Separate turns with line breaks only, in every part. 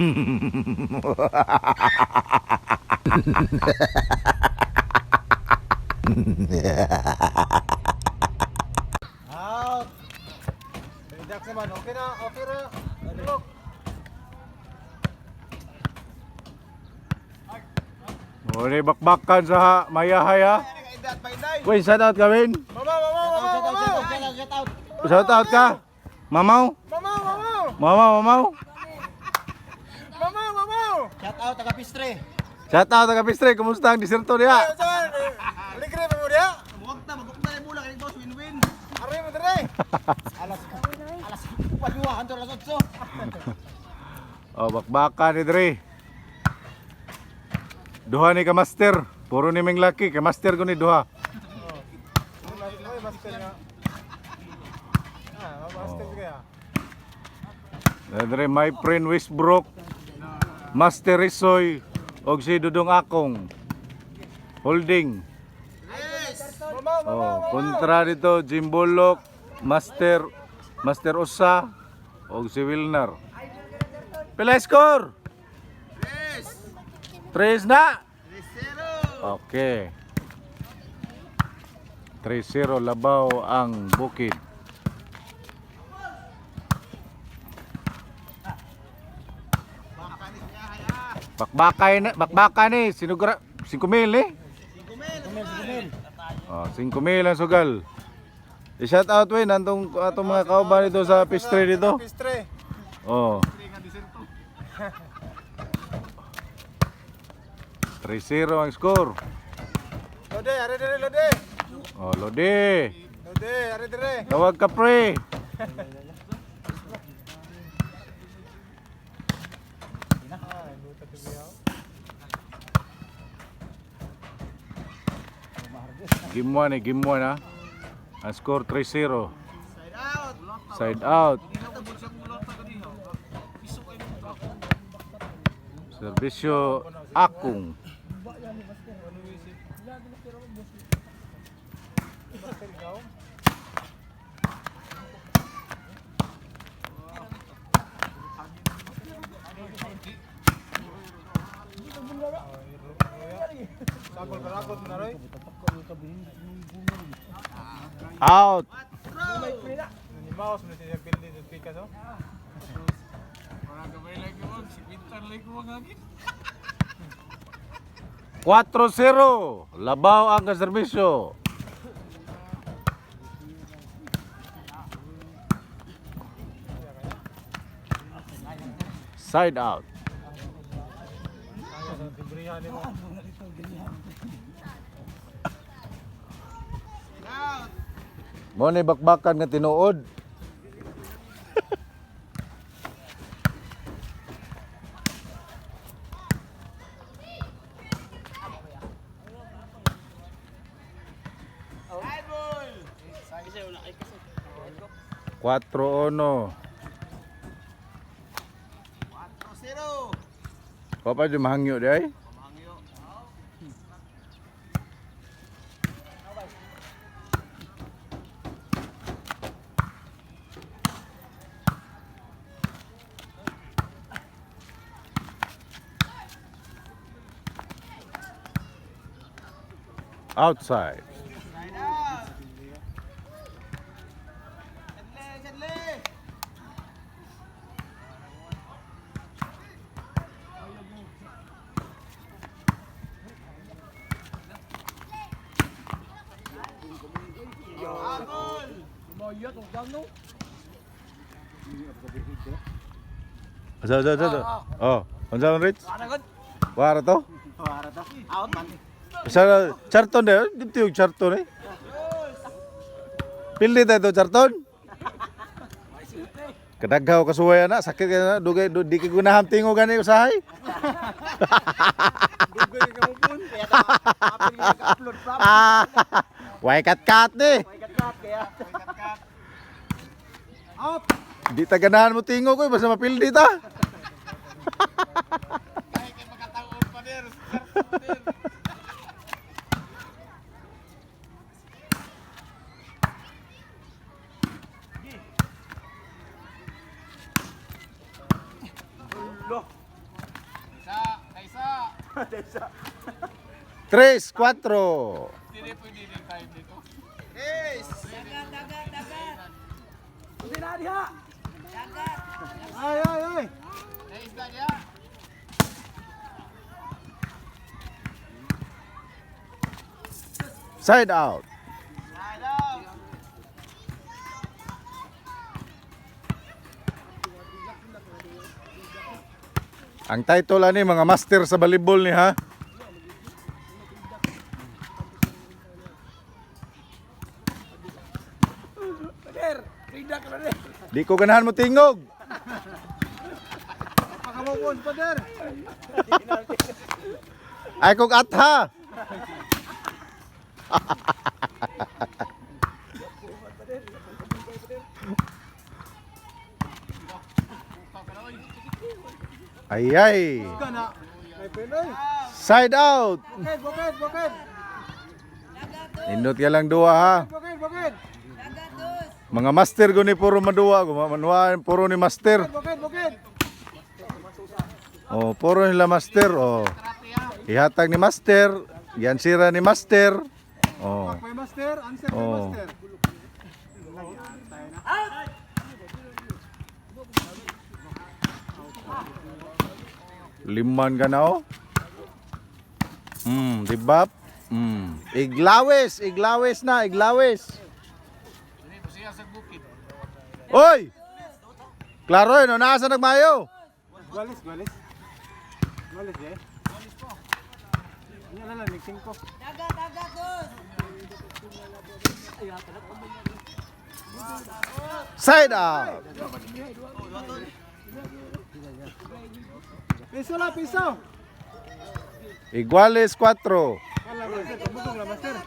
Out. Relax naman. Okay na. Okay na. Look.
Uli bakbakan sa mayahay ha. Wait, shout out gawin.
Mama.
Shout out ka. Mamaw. Mamaw.
Shout out taga Pistre.
Shout out taga Pistre. Kumusta ang diserto niya?
Aligre pa mo dia.
Magukta na yung mula kanito, win-win.
Ari mo dire.
Alas pagluwa, kanto alas 8.
Oh, bakbakan ni Dre. Duha ni ka master. Puro ni ming laki. Ka master ko ni duha.
Master nga. Master kaya.
Dre, my friend Westbrook. Master Risoy. Og si Dudong Akong. Holding. Oh, kontra dito Jimbulok, Master Osa og si Wilner. Pila score? 3 na.
3-0.
Okay. 3-0 labaw ang Bukid. Bakbakay ni sinugra 5,000 eh.
5,000.
Oh, 5,000 ang sugal. I-shout out win atong mga kauban dito sa Pistre dito.
Pistre.
Oh. 3-0 ang score.
Lode, ari dire lode.
Oh, Lodi.
Lode, ari dire.
Tawag ka pre. Game 1 ha. Ang score 3-0.
Side out.
Side out. Serbisyo Akung. Out.
Ni mouse mo siya pildi sa Picasso.
Para gamay lagi mo, si Quintan lagi mo ngagin.
4-0. Labaw ang serbisyo. Side out.
Tibrihan mo.
Mo ni bakbakan nga tinuod.
Ay boy. Sa isa wala ay kasi.
4-1.
4-0.
Papa di mahangyo di ay.
Mangyo.
Outside.
Side out. Sedle. Agol. Moyot og gano.
Asa. Oh, unsa man Rich?
Ana gud.
Wara to?
Para ta. Out man.
Sa charton de, dito yung charton eh. Pildi tayo to charton. Kadaghaw kasuway na, sakit ka na, dugay di ka gunaham tingo gani usahay.
Dugay ka mo pun.
Kaya ta apil nga upload pa.
Way kat ni.
Kat kaya.
Out.
Di ta ganahan mo tingo ko basta mapildi ta.
Kaya kay makataon pa der. Lo.
3, 4.
Hindi pwede din tayo dito.
Ay, ay, ay.
Eh, isda niya.
Side out. Ang title ani mga master sa volleyball ni ha. Di ko ganahan mo tingog.
Pakamukon, pader.
Ay kog atha. Ay ay.
Kana. May penoy.
Side out.
Bukid.
Indot ya lang duwa ha.
Bukid.
Mga master guni puro maduwa, gumanuwa puro ni master.
Bukid.
Oh, puro nila master. Oh. Ihatag ni master, yan sira ni master. Oh.
May master, answer may
Oh.
master.
Liman ka na oh. Diba? Iglawes na.
Hindi po siya sa bukid.
Oy! Klaro yun, nasa nagmayo.
Walis, eh. Ano na lang, mixing ko.
Side out.
Piso.
Iguales 4.
Wala, master. Pabugong lang, master.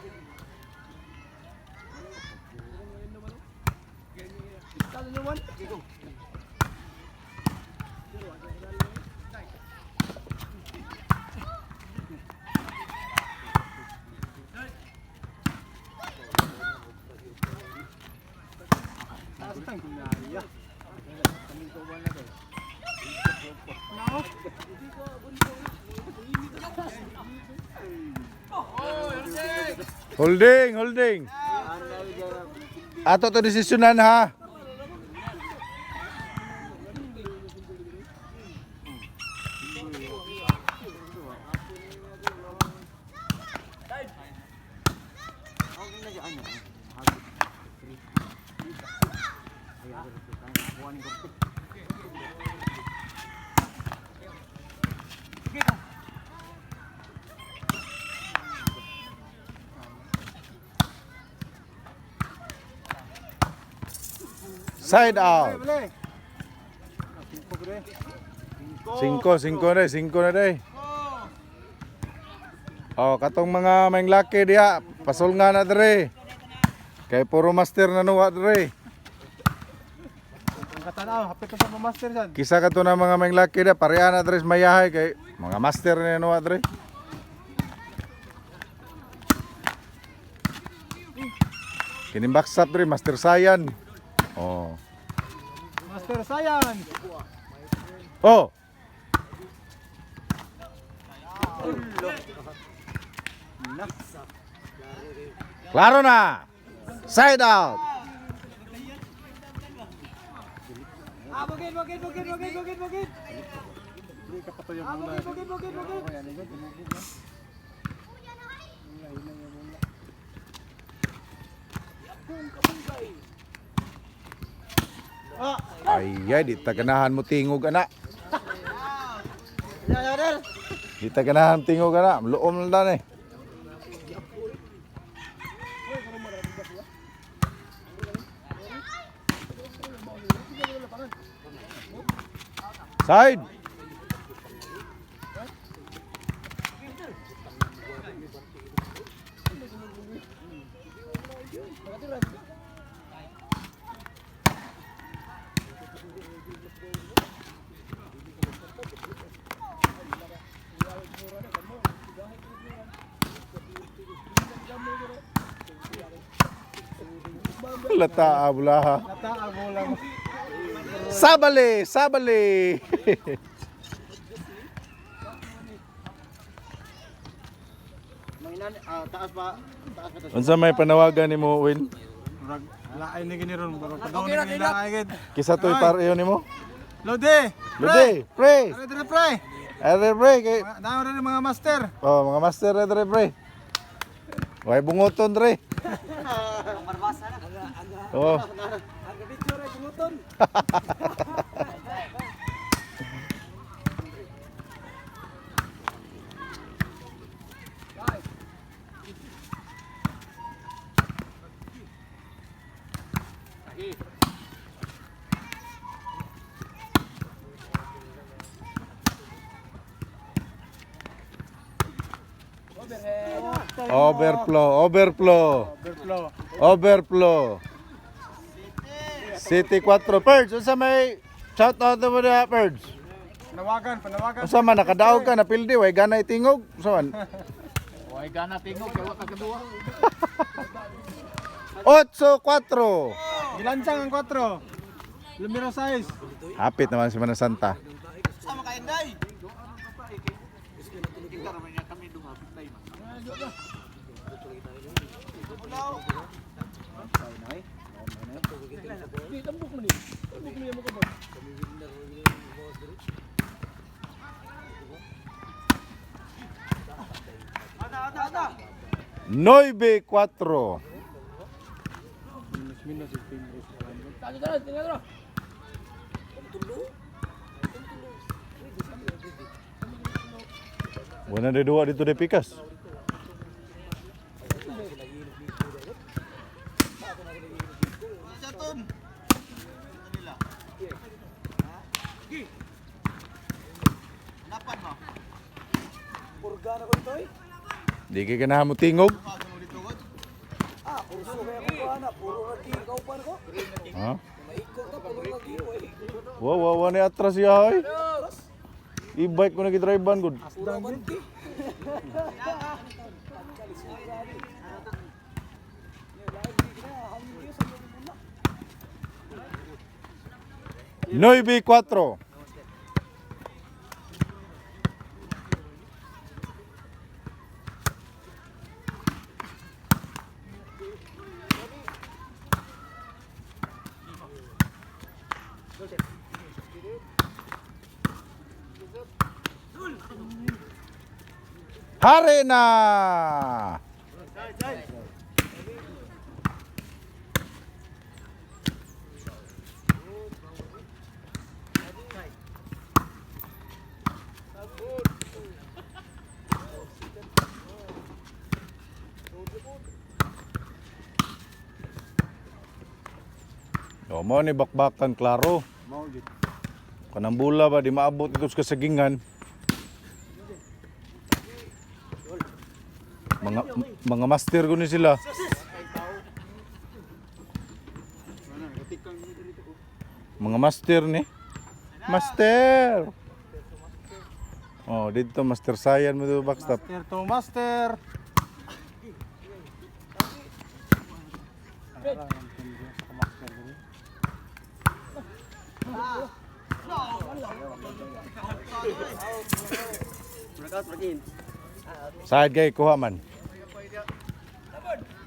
Astang kinaya.
Holding. Ato to desisyonan ha. Side out.
Balik.
5 na day. Oh, katong mga maing laki diha, pasol nga na dre. Kay puro master na nuwa dre.
Ang katanaw, hapit na sa master dyan.
Kisa ka to na mga maing laki diha, pareha na dre mayahay kay mga master na nuwa dre. Kinimbaksap dre, master sayan. Oh.
Master Sayan.
Oh. Klaro na. Side out.
Bukid.
Ay, di taganahan mo tingog anak. Di taganahan tingog anak, luom lang eh. Side. Lata abulaha.
Nataal mo lang.
Sabali.
Taas pa to.
Unsa may panawagan nimo, Win?
Murag laay ni gini ron, murag padaw ni gini laay gid.
Kisa to'y pareho nimo?
Lode.
Lode, pre.
Ano dire pre?
Are pre kay
Daw rin mga master.
oh, mga master re pre. Way bungoton re.
Marbasa na.
Oh.
Aga video ra bunguton.
Overflow. City 4 Birds. Unsa may shout out mo na Birds?
Panawagan.
Unsa man nakadaog ka na pildi way gana itingog? Unsa man?
Oy, gana tingog kay wa ka kadua.
8-4.
Gilansang ang 4. Lumiro 6.
Hapit naman si Semana Santa.
Sama ka Inday.
Noibe 4. Wala na dua dito de pikas. Di ka na mo tingog. Ha? Wow, ni atras ya ay. I-bike ko na gidrivean gud. Noibe 4. Hari na. O mo ni bakbakan klaro.
Mao gid.
Kanang bula ba di maabot ito sa kasagingan. Mga master ko ni sila. Mga master ni. Master. Oh, dito master sayan mo dito backstop.
Master to master.
Side kay kuha man.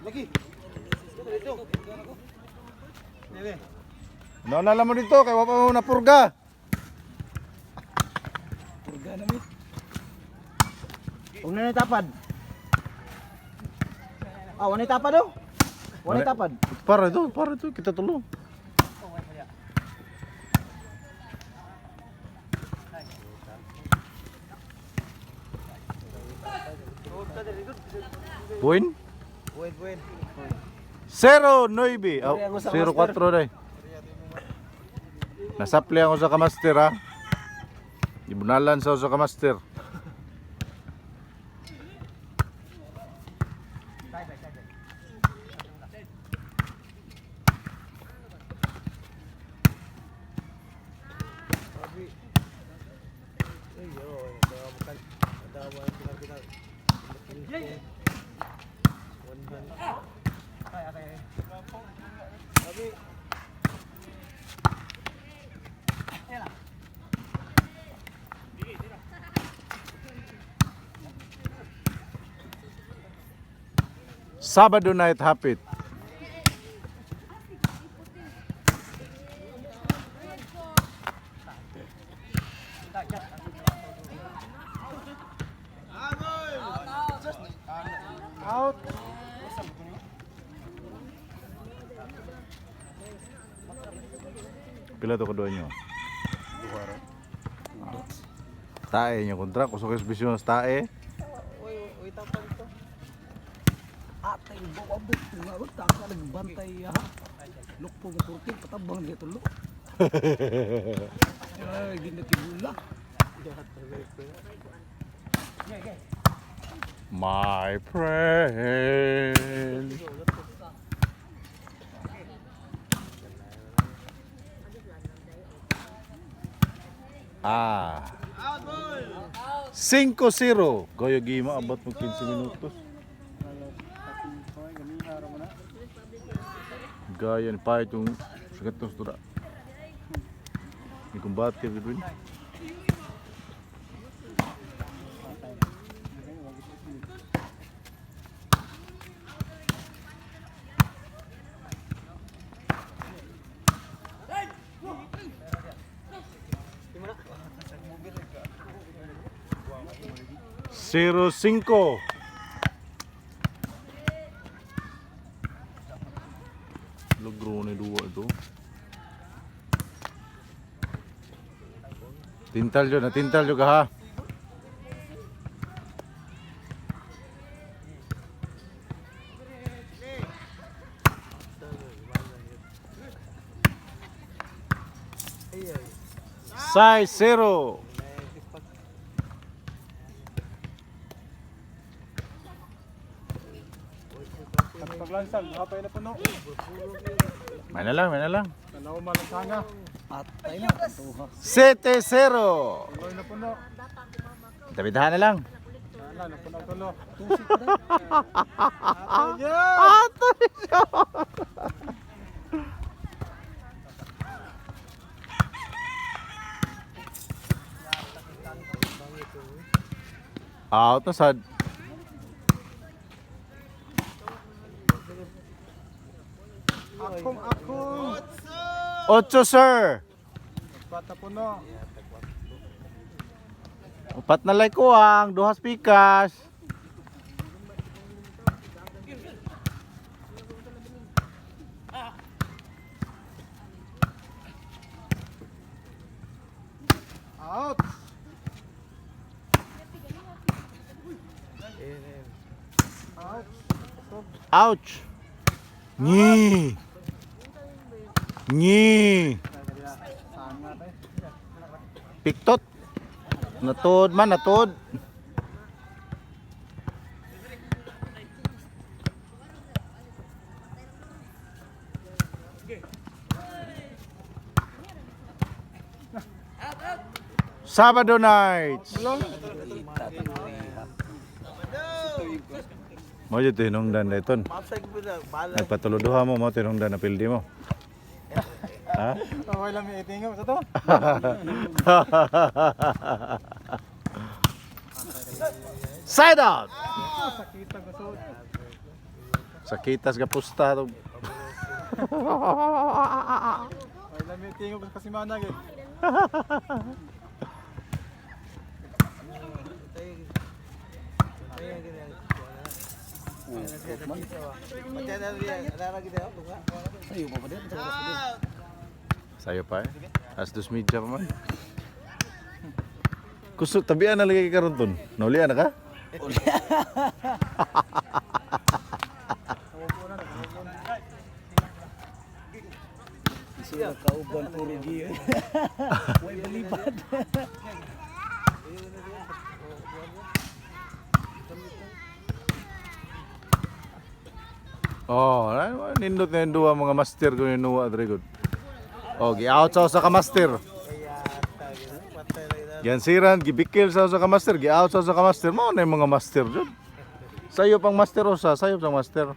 Lagi.
No na mo dito kay wa pa mo napurga.
Purga na mi. Una na tapad. Ah, wala tapad do. Wala tapad.
Para ito kita tulong. Buin?
Buin.
09. Oh, 04 day. Nasapli ako sa kamaster ha. Ibunalan sa kamaster. Sabado night hapit.
Out.
Pila to kedua nyo? Tae nyo kontra, kusok esbisyon sa tae.
Uy, tapang ito.
Atay, abot nga abot taka nagbantay ha. Lukpo mo kurtin patabang dia tulo. Ay, di na tibula.
My friend. Ah. 5-0. Goyo gima abot mo 15 minutos. Gaya ni pa itong sagatong stura. Ni kumbat ka dito. Zero 5. Logro ni dua itu. Tintal juga ha. Size 0.
Paglansag, hapay na puno.
Main na lang.
Tanaw malansanga.
Atay na tuha.
7-0.
Tuloy na puno.
Tabidahan na lang.
Wala na puno tulo.
Tusik na.
Out na sad.
Akong.
8 sir.
Bata puno.
4 na lay kuang, 2 pikas.
Out. Out.
Ouch. Nyi.
Sanga tayo.
Piktot. Natod man, natod. Sabado nights. Mo jud tinungdan dayton. Nagpatuluduha mo tinungdan na pildi mo. Ha?
Okay lang may itingin sa to.
Side out.
Sakita ko suot.
Sakitas ga pusta to.
Okay lang may itingin ko kasi manag eh.
Sayo pa din sa oras pa din.
Sayo pa eh. As dos media pa man. Kusot tabian na lagi karon ton. Naulian na ka?
Sila kauban puro giyo. Way balibad.
Oh, nindot na yung duwa mga master ko yung nuwa dre good. Oh, gi-out sa ka master. Yan siran, gibikil sa ka master, gi-out sa ka master. Mao na yung mga master jud. Sayo pang master usa, sayo pang master.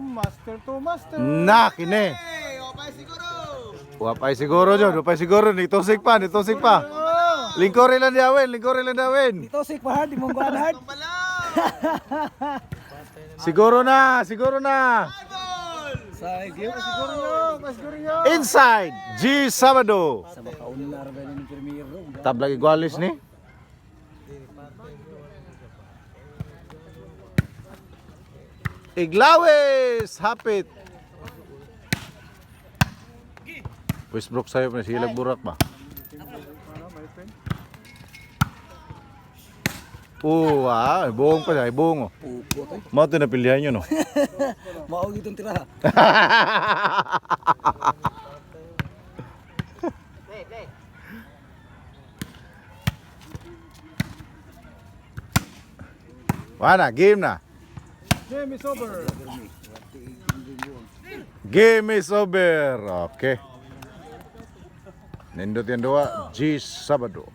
Master to master.
Na kini. Wapay siguro jud, wapay siguro nitusik pa. Lingkore lang diawin.
Ito sik pa hard, di mong guan hard.
Siguro na, siguro na.
Sa game.
Siguro nyo.
Inside, G Sabado.
Sa makaunar ba ni Primero?
Tablag igualis ni. Iglawis, hapit. Westbrook sa'yo pa silag burak ba? Buong pa siya, buong oh.
Pupo to.
Mau ito napilihan nyo no?
Mao gitong tira.
Wala, game na.
Game is over.
Game is over. Okay. Nindot yan dua, G Sabado.